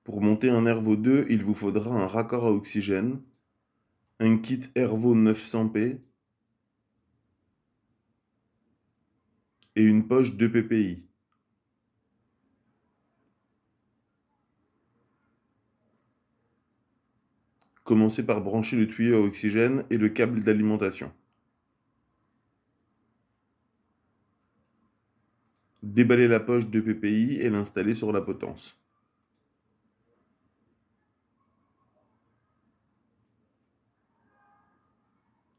Pour monter un Airvo 2, il vous faudra un raccord à oxygène, un kit Airvo 900p et une poche 2 ppi. Commencez par brancher le tuyau à oxygène et le câble d'alimentation. Déballez la poche 2 ppi et l'installez sur la potence.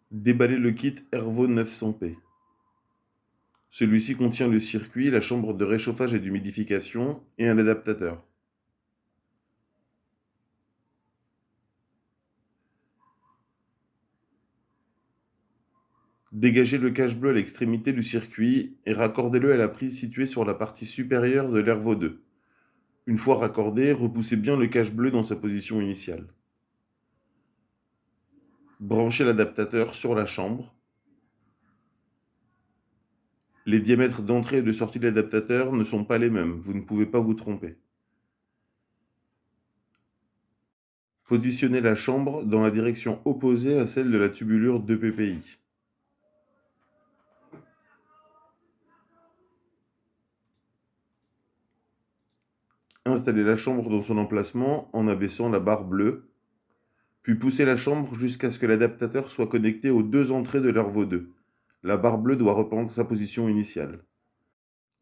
Déballez le kit Airvo 900p. Celui-ci contient le circuit, la chambre de réchauffage et d'humidification et un adaptateur. Dégagez le cache bleu à l'extrémité du circuit et raccordez-le à la prise située sur la partie supérieure de l'Airvo 2. Une fois raccordé, repoussez bien le cache bleu dans sa position initiale. Branchez l'adaptateur sur la chambre. Les diamètres d'entrée et de sortie de l'adaptateur ne sont pas les mêmes, vous ne pouvez pas vous tromper. Positionnez la chambre dans la direction opposée à celle de la tubulure 2 ppi. Installez la chambre dans son emplacement en abaissant la barre bleue, puis poussez la chambre jusqu'à ce que l'adaptateur soit connecté aux deux entrées de l'Airvo 2. La barre bleue doit reprendre sa position initiale.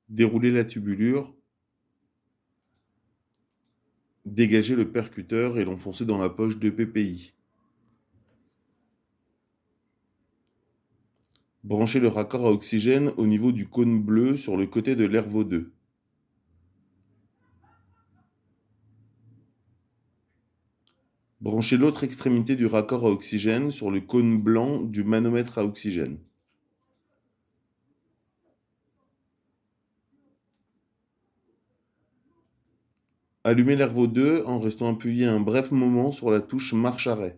Déroulez la tubulure, dégagez le percuteur et l'enfoncez dans la poche 2 ppi. Branchez le raccord à oxygène au niveau du cône bleu sur le côté de l'Airvo 2. Branchez l'autre extrémité du raccord à oxygène sur le cône blanc du manomètre à oxygène. Allumez l'Airvo 2 en restant appuyé un bref moment sur la touche marche-arrêt.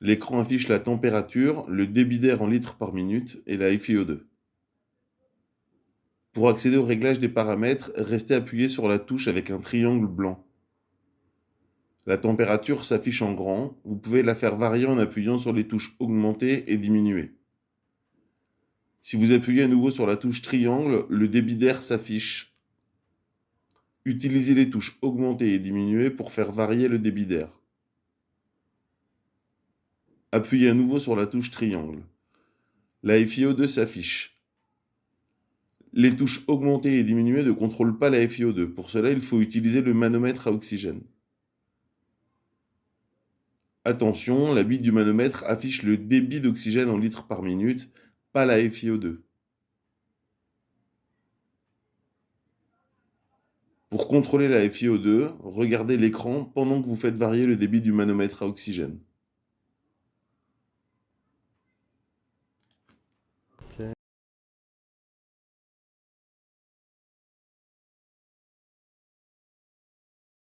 L'écran affiche la température, le débit d'air en litres par minute et la FiO2. Pour accéder au réglage des paramètres, restez appuyé sur la touche avec un triangle blanc. La température s'affiche en grand, vous pouvez la faire varier en appuyant sur les touches augmenter et diminuer. Si vous appuyez à nouveau sur la touche triangle, le débit d'air s'affiche. Utilisez les touches augmenter et diminuer pour faire varier le débit d'air. Appuyez à nouveau sur la touche triangle. La FiO2 s'affiche. Les touches augmenter et diminuer ne contrôlent pas la FiO2. Pour cela, il faut utiliser le manomètre à oxygène. Attention, la bille du manomètre affiche le débit d'oxygène en litres par minute, pas la FiO2. Pour contrôler la FiO2, regardez l'écran pendant que vous faites varier le débit du manomètre à oxygène.